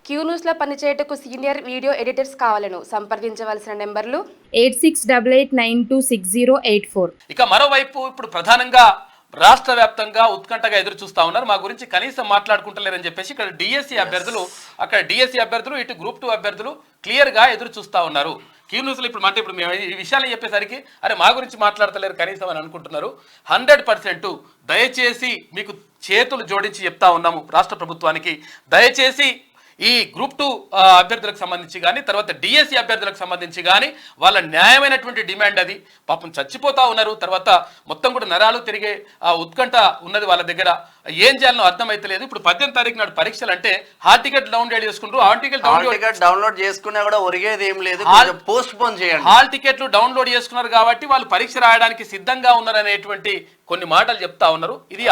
Queue న్యూస్లో పనిచేయటకు senior video editors కావాలను సంప్రదించవలసిన నెంబర్లు 8688960884. ఇక మరోవైపు ఇప్పుడు ప్రధానంగా రాష్ట్ర వ్యాప్తంగా ఉత్కంఠగా ఎదురు చూస్తా ఉన్నారు. మా గురించి కనీసం మాట్లాడుకుంటలేరని చెప్పేసి ఇక్కడ డిఎస్సి అభ్యర్థులు ఇటు గ్రూప్ 2 అభ్యర్థులు క్లియర్ గా ఎదురు చూస్తా ఉన్నారు. క్యూ న్యూస్ లో ఇప్పుడు మేము ఈ విషయాలు చెప్పేసరికి అరే మా గురించి మాట్లాడతలేరు కనీసం అని అనుకుంటున్నారు. 100% దయచేసి మీకు చేతులు జోడించి చెప్తా ఉన్నాము రాష్ట్ర ప్రభుత్వానికి, దయచేసి ఈ గ్రూప్ 2 అభ్యర్థులకు సంబంధించి కానీ తర్వాత డిఎస్సి అభ్యర్థులకు సంబంధించి కానీ వాళ్ళ న్యాయమైనటువంటి డిమాండ్ అది. పాపం చచ్చిపోతా ఉన్నారు, తర్వాత మొత్తం కూడా నరాలు తిరిగే ఉత్కంఠ ఉన్నది వాళ్ళ దగ్గర. ఏం చేయాలనో అర్థమైతలేదు. ఇప్పుడు 18వ తారీఖు నాడు పరీక్షలు అంటే హాల్ టికెట్ డౌన్లోడ్ చేసుకుంటారు. హాల్ టికెట్ డౌన్లోడ్ చేసుకున్నా కూడా ఒరిగేది ఏం లేదు, పోస్ట్ పోన్ చేయండి. హాల్ టికెట్లు డౌన్లోడ్ చేసుకున్నారు కాబట్టి వాళ్ళు పరీక్ష రాయడానికి సిద్ధంగా ఉన్నారు అనేటువంటి కొన్ని మాటలు చెప్తా ఉన్నారు. ఇది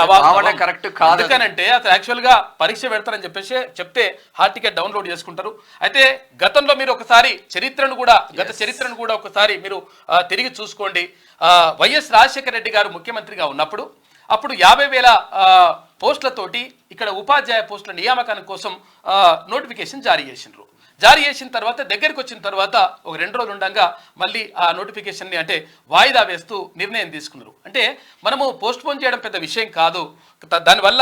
కరెక్ట్ కాదు. ఎందుకనంటే అసలు యాక్చువల్ గా పరీక్ష పెడతారని చెప్పేసి చెప్తే హాల్ టికెట్ డౌన్లోడ్ చేసుకుంటారు. అయితే గతంలో మీరు ఒకసారి గత చరిత్రను కూడా ఒకసారి మీరు తిరిగి చూసుకోండి. వైఎస్ రాజశేఖర రెడ్డి గారు ముఖ్యమంత్రిగా ఉన్నప్పుడు అప్పుడు 50,000 పోస్టులతోటి ఇక్కడ ఉపాధ్యాయ పోస్టుల నియామకానికి కోసం నోటిఫికేషన్ జారీ చేసిన తర్వాత దగ్గరికి వచ్చిన తర్వాత ఒక 2 రోజులు ఉండగా మళ్ళీ ఆ నోటిఫికేషన్ని అంటే వాయిదా వేస్తూ నిర్ణయం తీసుకున్నారు. అంటే మనము పోస్ట్ పోన్ చేయడం పెద్ద విషయం కాదు, దానివల్ల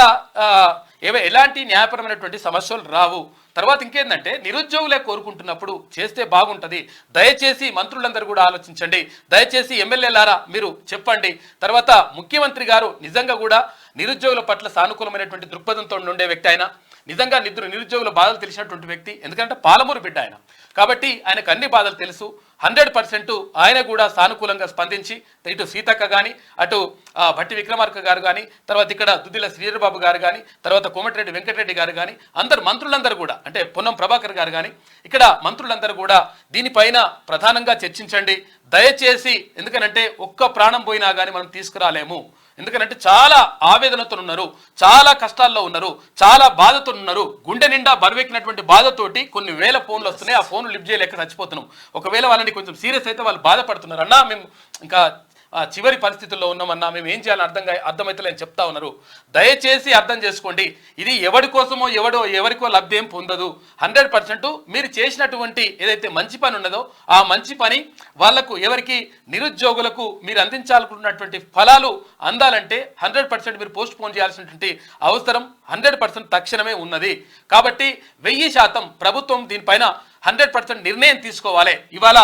ఎలాంటి న్యాయపరమైనటువంటి సమస్యలు రావు. తర్వాత ఇంకేంటంటే నిరుద్యోగులే కోరుకుంటున్నప్పుడు చేస్తే బాగుంటుంది. దయచేసి మంత్రులందరూ కూడా ఆలోచించండి, దయచేసి ఎమ్మెల్యేలారా మీరు చెప్పండి. తర్వాత ముఖ్యమంత్రి గారు నిజంగా కూడా నిరుద్యోగుల పట్ల సానుకూలమైనటువంటి దృక్పథంతో ఉండే వ్యక్తి ఆయన, నిజంగా నిరుద్యోగుల బాధలు తెలిసినటువంటి వ్యక్తి. ఎందుకంటే పాలమూరు బిడ్డ ఆయన కాబట్టి ఆయనకు అన్ని బాధలు తెలుసు. 100% ఆయన కూడా సానుకూలంగా స్పందించి ఇటు సీతక్క కానీ అటు భట్టి విక్రమార్క గారు కానీ తర్వాత ఇక్కడ దుద్దిల శ్రీధరబాబు గారు కానీ తర్వాత కోమటిరెడ్డి వెంకటరెడ్డి గారు కానీ మంత్రులందరూ కూడా అంటే పొన్నం ప్రభాకర్ గారు కానీ ఇక్కడ మంత్రులందరూ కూడా దీనిపైన ప్రధానంగా చర్చించండి దయచేసి. ఎందుకనంటే ఒక్క ప్రాణం పోయినా కానీ మనం తీసుకురాలేము. ఎందుకంటే చాలా ఆవేదనతో ఉన్నారు, చాలా కష్టాల్లో ఉన్నారు, చాలా బాధతో ఉన్నారు. గుండె నిండా బరువెక్కినటువంటి బాధతోటి కొన్ని వేల ఫోన్లు వస్తున్నాయి. ఆ ఫోన్లు లిఫ్ట్ చేయలేక చచ్చిపోతున్నాం. ఒకవేళ వాళ్ళని కొంచెం సీరియస్ అయితే వాళ్ళు బాధపడుతున్నారు. అన్నా మేము ఇంకా చివరి పరిస్థితుల్లో ఉన్నామన్నా, మేము ఏం చేయాలని అర్థమైతలేని చెప్తా ఉన్నారు. దయచేసి అర్థం చేసుకోండి. ఇది ఎవరి కోసమో ఎవరికో లబ్ధి ఏం పొందదు. 100% మీరు చేసినటువంటి ఏదైతే మంచి పని ఉన్నదో ఆ మంచి పని వాళ్లకు ఎవరికి నిరుద్యోగులకు మీరు అందించాలనుకున్నటువంటి ఫలాలు అందాలంటే 100% మీరు పోస్ట్ పోన్ చేయాల్సినటువంటి అవసరం 100% తక్షణమే ఉన్నది. కాబట్టి 1000% ప్రభుత్వం దీనిపైన 100% నిర్ణయం తీసుకోవాలి. ఇవాళ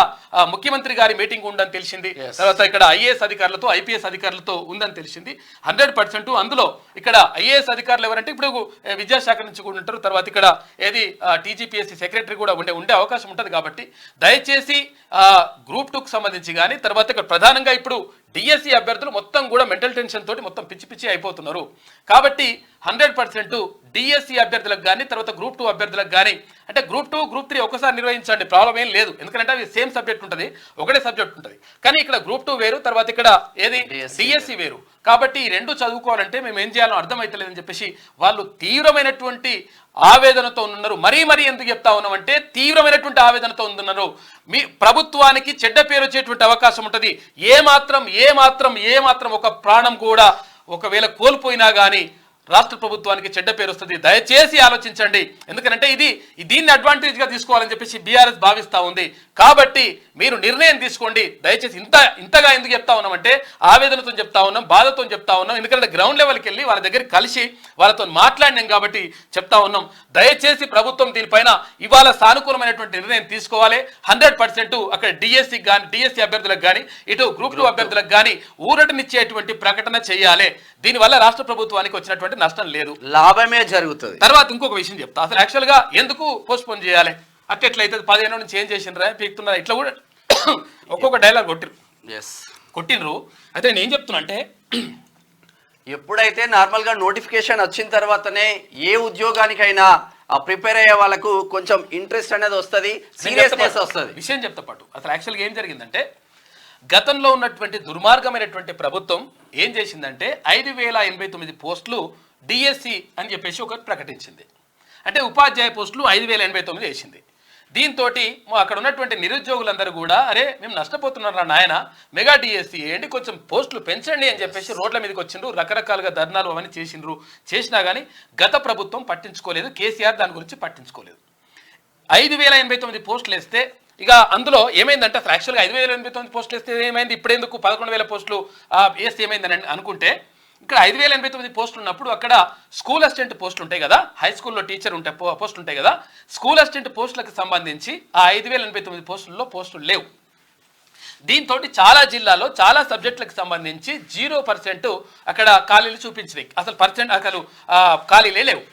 ముఖ్యమంత్రి గారి మీటింగ్ ఉందని తెలిసింది, తర్వాత ఇక్కడ ఐఏఎస్ అధికారులతో ఐపీఎస్ అధికారులతో ఉందని తెలిసింది. 100% అందులో ఇక్కడ ఐఏఎస్ అధికారులు ఎవరంటే ఇప్పుడు విద్యాశాఖ నుంచి కూడా ఉంటారు, తర్వాత ఇక్కడ టీజీపీఎస్సీ సెక్రటరీ కూడా ఉండే అవకాశం ఉంటుంది. కాబట్టి దయచేసి గ్రూప్ 2కు సంబంధించి కానీ తర్వాత ఇక్కడ ప్రధానంగా ఇప్పుడు డిఎస్సి అభ్యర్థులు మొత్తం కూడా మెంటల్ టెన్షన్ తోటి మొత్తం పిచ్చి అయిపోతున్నారు. కాబట్టి 100% డిఎస్సి అభ్యర్థులకు కానీ తర్వాత గ్రూప్ 2 అభ్యర్థులకు కానీ అంటే గ్రూప్ 2 గ్రూప్ 3 ఒకసారి నిర్వహించండి, ప్రాబ్లం ఏం లేదు. ఎందుకంటే అవి సేమ్ సబ్జెక్ట్ ఉంటుంది, ఒకటే సబ్జెక్ట్ ఉంటుంది. కానీ ఇక్కడ గ్రూప్ 2 వేరు, తర్వాత ఇక్కడ డిఎస్సి వేరు. కాబట్టి ఈ రెండు చదువుకోవాలంటే మేము ఏం చేయాలో అర్థమైతలేదని చెప్పేసి వాళ్ళు తీవ్రమైనటువంటి ఆవేదనతో ఉన్నారు. మరీ ఎందుకు చెప్తా ఉన్నామంటే తీవ్రమైనటువంటి ఆవేదనతో ఉన్నారు. మీ ప్రభుత్వానికి చెడ్డ పేరు వచ్చేటువంటి అవకాశం ఉంటుంది. ఏమాత్రం ఒక ప్రాణం కూడా ఒకవేళ కోల్పోయినా కానీ రాష్ట్ర ప్రభుత్వానికి చెడ్డ పేరు వస్తుంది. దయచేసి ఆలోచించండి. ఎందుకంటే దీన్ని అడ్వాంటేజ్గా తీసుకోవాలని చెప్పేసి బీఆర్ఎస్ భావిస్తూ ఉంది. కాబట్టి మీరు నిర్ణయం తీసుకోండి. దయచేసి ఇంతగా ఎందుకు చెప్తా ఉన్నామంటే ఆవేదనతో చెప్తా ఉన్నాం, బాధతో చెప్తా ఉన్నాం. ఎందుకంటే గ్రౌండ్ లెవెల్కి వెళ్ళి వాళ్ళ దగ్గరికి కలిసి వాళ్ళతో మాట్లాడినాం కాబట్టి చెప్తా ఉన్నాం. దయచేసి ప్రభుత్వం దీనిపైన ఇవాళ సానుకూలమైనటువంటి నిర్ణయం తీసుకోవాలి. 100% అక్కడ డిఎస్సి అభ్యర్థులకు కానీ ఇటు గ్రూప్ 2 అభ్యర్థులకు కానీ ఊరటనిచ్చేటువంటి ప్రకటన చేయాలి. దీనివల్ల రాష్ట్ర ప్రభుత్వానికి వచ్చినటువంటి నష్టం లేదు, లాభమే జరుగుతుంది. తర్వాత ఇంకొక విషయం చెప్తా, అసలు యాక్చువల్గా ఎందుకు పోస్ట్ పోన్ చేయాలి అట్లయితే 15 నుంచి ఏం చేసినరా పీక్తున్నారా ఇట్లా కూడా ఒక్కొక్క డైలాగ్ కొట్టినరు. అయితే నేను ఏం చెప్తున్నా అంటే ఎప్పుడైతే నార్మల్గా నోటిఫికేషన్ వచ్చిన తర్వాతనే ఏ ఉద్యోగానికైనా ప్రిపేర్ అయ్యే వాళ్ళకు కొంచెం ఇంట్రెస్ట్ అనేది వస్తుంది, సీరియస్నెస్ వస్తుంది. విషయం చెప్తా పాటు అసలు యాక్చువల్గా ఏం జరిగిందంటే గతంలో ఉన్నటువంటి దుర్మార్గమైనటువంటి ప్రభుత్వం ఏం చేసిందంటే 5,089 పోస్టులు డిఎస్సి అని చెప్పేసి ఒకటి ప్రకటించింది. అంటే ఉపాధ్యాయ పోస్టులు 5,089 వేసింది. దీంతో అక్కడ ఉన్నటువంటి నిరుద్యోగులందరూ కూడా అరే మేము నష్టపోతున్నారా నాయన, మెగా డిఎస్సి ఏంటి కొంచెం పోస్టులు పెంచండి అని చెప్పేసి రోడ్ల మీదకి వచ్చిండ్రు. రకరకాలుగా ధర్నాలు అవన్నీ చేసినా కానీ గత ప్రభుత్వం పట్టించుకోలేదు, కేసీఆర్ దాని గురించి పట్టించుకోలేదు. 5,089 పోస్టులు వేస్తే ఇక అందులో ఏమైందంటే అసలు యాక్చువల్గా 5,089 పోస్టులు వేస్తే ఏమైంది, ఇప్పుడెందుకు 11,000 పోస్టులు వేస్తే ఏమైందని అనుకుంటే, ఇక్కడ 5,089 పోస్టులు ఉన్నప్పుడు అక్కడ స్కూల్ అసిస్టెంట్ పోస్టులు ఉంటాయి కదా, హై స్కూల్లో టీచర్ ఉంటాయి పోస్టులు ఉంటాయి కదా, స్కూల్ అసిస్టెంట్ పోస్టులకు సంబంధించి ఆ 5,089 పోస్టుల్లో పోస్టులు లేవు. దీంతో చాలా జిల్లాలో చాలా సబ్జెక్టులకు సంబంధించి 0% అక్కడ ఖాళీలు చూపించినాయి. అసలు ఖాళీలే లేవు,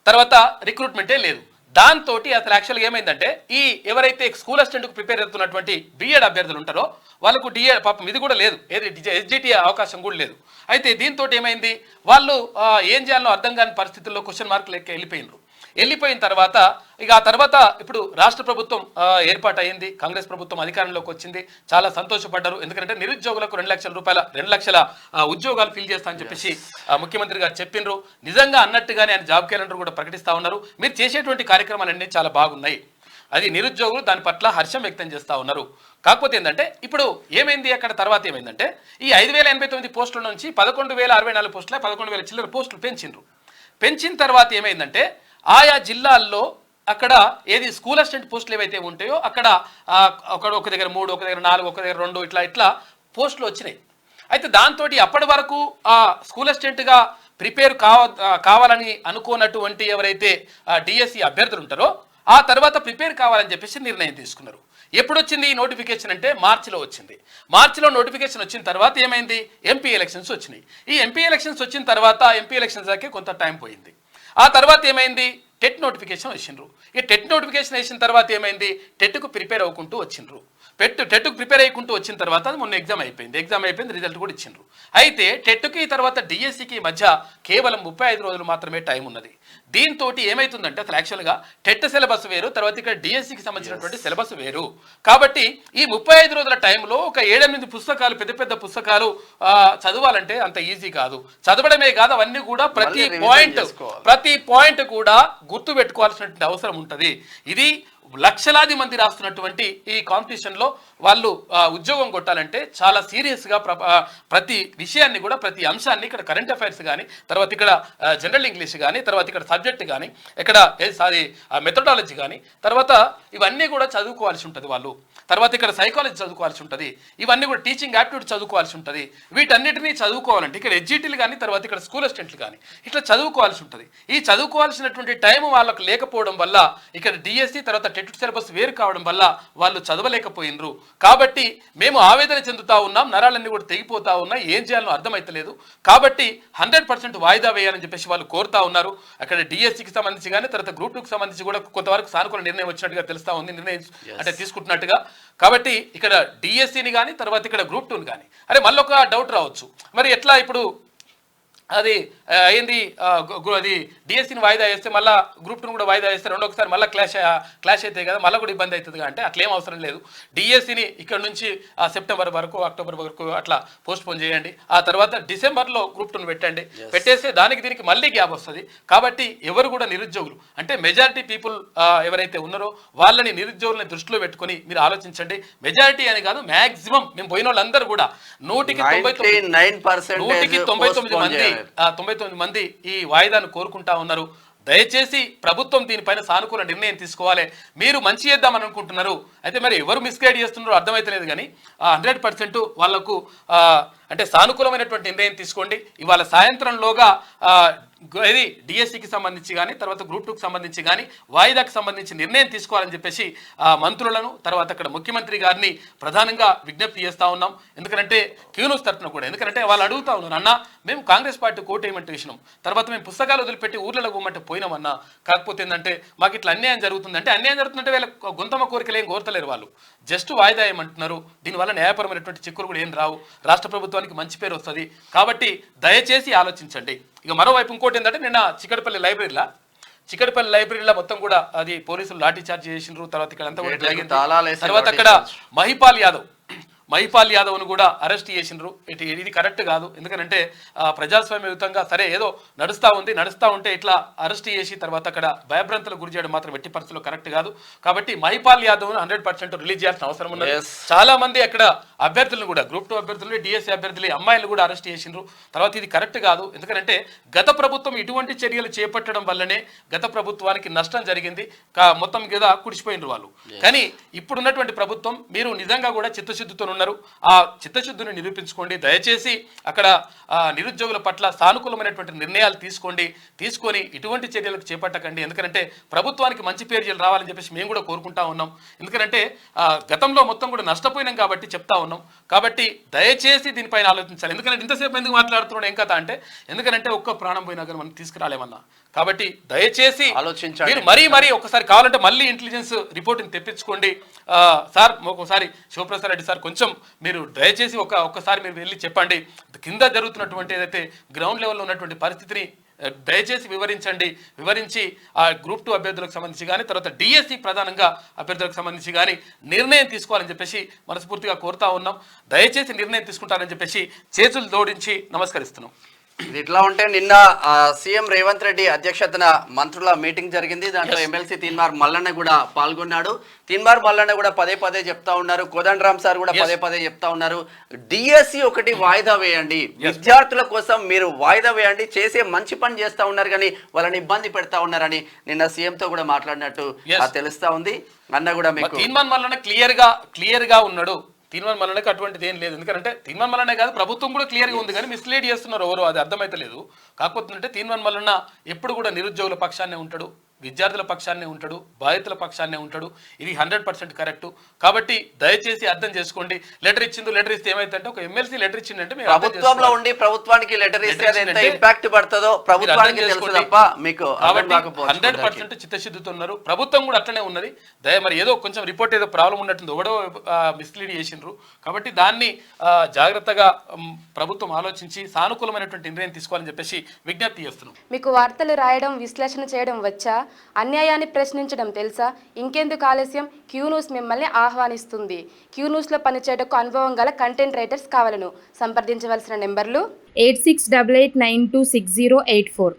తర్వాత రిక్రూట్మెంటే లేదు. దాంతో అసలు యాక్చువల్గా ఏమైందంటే ఈ ఎవరైతే స్కూల్ అసిస్టెంట్కు ప్రిపేర్ అవుతున్నటువంటి బీఎడ్ అభ్యర్థులు ఉంటారో వాళ్ళకు డిఎడ్ పాపం ఇది కూడా లేదు, ఏది ఎస్జిటి అవకాశం కూడా లేదు. అయితే దీంతో ఏమైంది, వాళ్ళు ఏం చేయాలో అర్థం కాని పరిస్థితుల్లో క్వశ్చన్ మార్క్ లెక్క వెళ్ళిపోయిన తర్వాత ఇక ఆ తర్వాత ఇప్పుడు రాష్ట్ర ప్రభుత్వం ఏర్పాటు అయ్యింది, కాంగ్రెస్ ప్రభుత్వం అధికారంలోకి వచ్చింది, చాలా సంతోషపడ్డారు. ఎందుకంటే నిరుద్యోగులకు 2 లక్షల ఉద్యోగాలు ఫిల్ చేస్తా అని చెప్పేసి ముఖ్యమంత్రి గారు చెప్పిండ్రు. నిజంగా అన్నట్టుగానే ఆయన జాబ్ క్యాలెండర్ కూడా ప్రకటిస్తా ఉన్నారు. మీరు చేసేటువంటి కార్యక్రమాలన్నీ చాలా బాగున్నాయి, అది నిరుద్యోగులు దాని పట్ల హర్షం వ్యక్తం చేస్తూ ఉన్నారు. కాకపోతే ఏంటంటే ఇప్పుడు ఏమైంది, అక్కడ తర్వాత ఏమైందంటే ఈ 5,089 పోస్టుల నుంచి 11,064 పోస్టుల 11,000 చిల్లర పోస్టులు పెంచిన తర్వాత ఏమైందంటే ఆయా జిల్లాల్లో అక్కడ ఏది స్కూల్ అసిస్టెంట్ పోస్టులు ఏవైతే ఉంటాయో అక్కడ ఒక దగ్గర 3, ఒక దగ్గర 4, ఒక దగ్గర 2 ఇట్లా పోస్టులు వచ్చినాయి. అయితే దాంతో అప్పటి వరకు ఆ స్కూల్ అసిస్టెంట్గా ప్రిపేర్ కావాలని అనుకోనటువంటి ఎవరైతే డిఎస్సి అభ్యర్థులు ఉంటారో ఆ తర్వాత ప్రిపేర్ కావాలని చెప్పేసి నిర్ణయం తీసుకున్నారు. ఎప్పుడు వచ్చింది ఈ నోటిఫికేషన్ అంటే మార్చిలో వచ్చింది. మార్చిలో నోటిఫికేషన్ వచ్చిన తర్వాత ఏమైంది, ఎంపీ ఎలక్షన్స్ వచ్చినాయి. ఈ ఎంపీ ఎలక్షన్స్ వచ్చిన తర్వాత ఎంపీ ఎలక్షన్స్ దాకా కొంత టైం పోయింది. ఆ తర్వాత ఏమైంది, టెట్ నోటిఫికేషన్ వచ్చిండ్రు. ఈ టెట్ నోటిఫికేషన్ వేసిన తర్వాత ఏమైంది, టెట్కు ప్రిపేర్ అవ్వకుంటూ వచ్చిండ్రు. టెట్కు ప్రిపేర్ అయ్యకుంటూ వచ్చిన తర్వాత మొన్న ఎగ్జామ్ అయిపోయింది, రిజల్ట్ కూడా ఇచ్చిండ్రు. అయితే టెట్కి తర్వాత డిఎస్సికి మధ్య కేవలం 35 రోజులు మాత్రమే టైం ఉన్నది. దీంతో ఏమైతుందంటే అసలు యాక్చువల్గా టెట్ సిలబస్ వేరు, తర్వాత ఇక్కడ డిఎస్సికి సంబంధించినటువంటి సిలబస్ వేరు. కాబట్టి ఈ 35 రోజుల టైంలో ఒక 7-8 పుస్తకాలు పెద్ద పుస్తకాలు చదవాలంటే అంత ఈజీ కాదు. చదవడమే కాదు, అవన్నీ కూడా ప్రతి పాయింట్ కూడా గుర్తు పెట్టుకోవాల్సినటువంటి అవసరం ఉంటుంది. ఇది లక్షలాది మంది రాస్తున్నటువంటి ఈ కాంపిటీషన్లో వాళ్ళు ఉద్యోగం కొట్టాలంటే చాలా సీరియస్గా ప్రతి విషయాన్ని కూడా ప్రతి అంశాన్ని ఇక్కడ కరెంట్ అఫైర్స్ కానీ, తర్వాత ఇక్కడ జనరల్ ఇంగ్లీష్ కానీ, తర్వాత ఇక్కడ సబ్జెక్ట్ కానీ, ఇక్కడ మెథడాలజీ కానీ, తర్వాత ఇవన్నీ కూడా చదువుకోవాల్సి ఉంటుంది వాళ్ళు. తర్వాత ఇక్కడ సైకాలజీ చదువుకోవాల్సి ఉంటుంది, ఇవన్నీ కూడా టీచింగ్ యాప్టిట్యూడ్ చదువుకోవాల్సి ఉంటుంది. వీటన్నిటినీ చదువుకోవాలంటే ఇక్కడ ఎడ్జిటీలు కానీ, తర్వాత ఇక్కడ స్కూల్ అసిస్టెంట్లు కానీ ఇట్లా చదువుకోవాల్సి ఉంటుంది. ఈ చదువుకోవాల్సినటువంటి టైం వాళ్ళకు లేకపోవడం వల్ల ఇక్కడ డిఎస్సి తర్వాత టెట్ సిలబస్ వేరు కావడం వల్ల వాళ్ళు చదవలేకపోయినరు. కాబట్టి మేము ఆవేదన చెందుతా ఉన్నాం, నరాలన్నీ కూడా తెగిపోతా ఉన్నాయి, ఏం చేయాలో అర్థమైతలేదు. కాబట్టి 100% వాయిదా వేయాలని చెప్పేసి వాళ్ళు కోరుతా ఉన్నారు. అక్కడ డిఎస్సికి సంబంధించి కానీ, తర్వాత గ్రూప్ 2కి సంబంధించి కూడా కొంతవరకు సానుకూల నిర్ణయం వచ్చినట్టుగా తెలుస్తా ఉంది, నిర్ణయం అంటే తీసుకుంటున్నట్టుగా. కాబట్టి ఇక్కడ డిఎస్సిని కానీ, తర్వాత ఇక్కడ గ్రూప్ 2ని కానీ, అరే మళ్ళీ ఒక డౌట్ రావచ్చు, మరి ఎట్లా ఇప్పుడు అది అయింది, అది డిఎస్సిని వాయిదా వేస్తే మళ్ళీ గ్రూప్ 2 కూడా వాయిదా వేస్తే రెండోసారి మళ్ళీ క్లాష్ అవుతాయి కదా, మళ్ళీ కూడా ఇబ్బంది అవుతుంది అంటే అట్లేం అవసరం లేదు. డిఎస్సిని ఇక్కడ నుంచి సెప్టెంబర్ వరకు, అక్టోబర్ వరకు అట్లా పోస్ట్ పోన్ చేయండి. ఆ తర్వాత డిసెంబర్లో గ్రూప్ 2ని పెట్టండి, పెట్టేస్తే దీనికి మళ్ళీ గ్యాప్ వస్తుంది. కాబట్టి ఎవరు కూడా నిరుద్యోగులు అంటే మెజారిటీ పీపుల్ ఎవరైతే ఉన్నారో వాళ్ళని నిరుద్యోగులని దృష్టిలో పెట్టుకొని మీరు ఆలోచించండి. మెజారిటీ అని కాదు, మ్యాక్సిమం మేము పోయిన వాళ్ళందరూ కూడా 99 మంది ఈ వాయిదాను కోరుకుంటా ఉన్నారు. దయచేసి ప్రభుత్వం దీనిపైన సానుకూల నిర్ణయం తీసుకోవాలి. మీరు మంచి చేద్దామని అనుకుంటున్నారు, అయితే మరి ఎవరు మిస్గైడ్ చేస్తున్నారో అర్థమైతలేదు. కానీ 100% వాళ్లకు అంటే సానుకూలమైనటువంటి నిర్ణయం తీసుకోండి. ఇవాళ సాయంత్రంలోగా ఇది డిఎస్సికి సంబంధించి కానీ, తర్వాత గ్రూప్ 2కి సంబంధించి కానీ వాయిదాకి సంబంధించి నిర్ణయం తీసుకోవాలని చెప్పేసి మంత్రులను, తర్వాత అక్కడ ముఖ్యమంత్రి గారిని ప్రధానంగా విజ్ఞప్తి చేస్తూ ఉన్నాం. ఎందుకంటే క్యూనూస్ తరఫున కూడా, ఎందుకంటే వాళ్ళు అడుగుతా ఉన్నారు, అన్న మేము కాంగ్రెస్ పార్టీ కోటేయమంటే విషయం, తర్వాత మేము పుస్తకాలు వదిలిపెట్టి ఊర్లలో పోమంటే పోయినామన్నా, కాకపోతే ఏంటంటే మాకు ఇట్లా అన్యాయం జరుగుతుందంటే, అన్యాయం జరుగుతుందంటే వీళ్ళ గొంతమ్మ కోరికలు ఏం కోరతలేరు, వాళ్ళు జస్ట్ వాయిదా ఏమంటున్నారు. దీనివల్ల న్యాయపరమైనటువంటి చిక్కులు కూడా ఏం రావు, రాష్ట్ర ప్రభుత్వానికి మంచి పేరు వస్తుంది. కాబట్టి దయచేసి ఆలోచించండి. ఇక మరోవైపు ఇంకోటి ఏంటంటే, నిన్న చిక్కడపల్లి లైబ్రరీలో మొత్తం కూడా అది పోలీసులు లాఠీ చార్జ్ చేసిండ్రు. తర్వాత ఇక్కడ అంతా కూడా జరిగింది. తర్వాత అక్కడ మహిపాల్ యాదవ్ మహిపాల్ యాదవ్ను కూడా అరెస్ట్ చేసిండ్రు. ఇది కరెక్ట్ కాదు. ఎందుకంటే ప్రజాస్వామ్యయుతంగా సరే ఏదో నడుస్తూ ఉంటే ఇట్లా అరెస్ట్ చేసి తర్వాత అక్కడ భయభ్రాంతులకు గురి చేయడం మాత్రం ఎట్టి పరిస్థితుల్లో కరెక్ట్ కాదు. కాబట్టి మహిపాల్ యాదవ్ను 100% రిలీజ్ చేయాల్సిన అవసరం ఉన్నది. చాలా మంది అక్కడ అభ్యర్థులను కూడా గ్రూప్ 2 అభ్యర్థులు, డిఎస్సీ అభ్యర్థులు, అమ్మాయిలు కూడా అరెస్ట్ చేసిండ్రు. తర్వాత ఇది కరెక్ట్ కాదు. ఎందుకంటే గత ప్రభుత్వం ఇటువంటి చర్యలు చేపట్టడం వల్లనే గత ప్రభుత్వానికి నష్టం జరిగింది. మొత్తం మీద కుడిచిపోయినరు వాళ్ళు. కానీ ఇప్పుడున్నటువంటి ప్రభుత్వం మీరు నిజంగా కూడా చిత్తశుద్ధితో ఉన్నారు. ఆ చిత్తశుద్ధిని నిరూపించుకోండి. దయచేసి అక్కడ నిరుద్యోగుల పట్ల సానుకూలమైనటువంటి నిర్ణయాలు తీసుకొని ఇటువంటి చర్యలకు చేపట్టకండి. ఎందుకంటే ప్రభుత్వానికి మంచి పేరు రావాలని చెప్పేసి మేము కూడా కోరుకుంటా ఉన్నాం. ఎందుకంటే గతంలో మొత్తం కూడా నష్టపోయినాం కాబట్టి చెప్తా ఉన్నాం. కాబట్టి దయచేసి దీనిపైన ఆలోచించాలి. ఎందుకంటే ఇంతసేపు ఎందుకు మాట్లాడుతున్నాడు ఏం కథ అంటే, ఎందుకంటే ఒక్క ప్రాణం పోయినా కానీ మనం తీసుకురాలేమన్నా. కాబట్టి దయచేసి ఆలోచించండి. మీరు మరీ ఒకసారి కావాలంటే మళ్ళీ ఇంటెలిజెన్స్ రిపోర్ట్ని తెప్పించుకోండి. సార్ ఒకసారి శివప్రసాద్ రెడ్డి సార్ కొంచెం మీరు దయచేసి ఒక్కసారి మీరు వెళ్ళి చెప్పండి. కింద జరుగుతున్నటువంటి ఏదైతే గ్రౌండ్ లెవెల్లో ఉన్నటువంటి పరిస్థితిని దయచేసి వివరించి ఆ గ్రూప్ 2 అభ్యర్థులకు సంబంధించి కానీ తర్వాత డిఎస్సి ప్రధానంగా అభ్యర్థులకు సంబంధించి కానీ నిర్ణయం తీసుకోవాలని చెప్పేసి మనస్ఫూర్తిగా కోరుతా ఉన్నాం. దయచేసి నిర్ణయం తీసుకుంటారని చెప్పేసి చేతులు జోడించి నమస్కరిస్తున్నాం. ఇది ఇట్లా ఉంటే నిన్న సీఎం రేవంత్ రెడ్డి అధ్యక్షతన మంత్రుల మీటింగ్ జరిగింది. దాంట్లో ఎమ్మెల్సీ తీన్మార్ మల్లన్న కూడా పాల్గొన్నాడు. తీన్మార్ మల్లన్న కూడా పదే చెప్తా ఉన్నారు. కోదండరామ్ సార్ కూడా పదే చెప్తా ఉన్నారు, డిఎస్సి ఒకటి వాయిదా వేయండి, విద్యార్థుల కోసం మీరు వాయిదా వేయండి, చేసే మంచి పని చేస్తా ఉన్నారు కానీ వాళ్ళని ఇబ్బంది పెడతా ఉన్నారని నిన్న సీఎం తో కూడా మాట్లాడినట్టు తెలుస్తా ఉంది. అన్న కూడా మీకు తీన్మార్ మల్లన్న క్లియర్ గా ఉన్నాడు. తీన్మార్ మల్లన్నకి అటువంటిది ఏం లేదు. ఎందుకంటే తీన్మార్ మల్లన్నే కాదు ప్రభుత్వం కూడా క్లియర్గా ఉంది. కానీ మిస్లీడ్ చేస్తున్నారు ఎవరు, అది అర్థమైతలేదు. కాకపోతే తీన్మార్ మల్లన్న ఎప్పుడు కూడా నిరుద్యోగుల పక్షాన్నే ఉంటాడు, విద్యార్థుల పక్షాన్నే ఉంటాడు, బాధితుల పక్షాన్నే ఉంటాడు. ఇది 100% కరెక్ట్. కాబట్టి దయచేసి అర్థం చేసుకోండి. లెటర్ ఇస్తే ఏమైందంటే ఒక ఎమ్మెల్సీ లెటర్ ఇచ్చిందంటే ప్రభుత్వంలో ఉండి ప్రభుత్వానికి లెటర్ ఇస్తే ఎంత ఇంపాక్ట్ పడుతుందో ప్రభుత్వానికి తెలుసు తప్ప మీకు 100% చిత్తశుద్ధితో ఉన్నారు. ప్రభుత్వం కూడా అట్లనే ఉన్నది. మరి ఏదో కొంచెం రిపోర్ట్ ఏదో ప్రాబ్లం ఉన్నట్టుంది, ఎవడో మిస్లీడ్ చేసిండ్రు. కాబట్టి దాన్ని జాగ్రత్తగా ప్రభుత్వం ఆలోచించి సానుకూలమైనటువంటి నిర్ణయం తీసుకోవాలని చెప్పేసి విజ్ఞప్తి చేస్తున్నాం. మీకు వార్తలు రాయడం, విశ్లేషణ చేయడం వచ్చా? అన్యాయాన్ని ప్రశ్నించడం తెలుసా? ఇంకెందుకు ఆలస్యం? క్యూ న్యూస్ మిమ్మల్ని ఆహ్వానిస్తుంది. క్యూ న్యూస్లో పనిచేయటకు అనుభవం గల కంటెంట్ రైటర్స్ కావాలను సంప్రదించవలసిన నెంబర్లు 8688926084.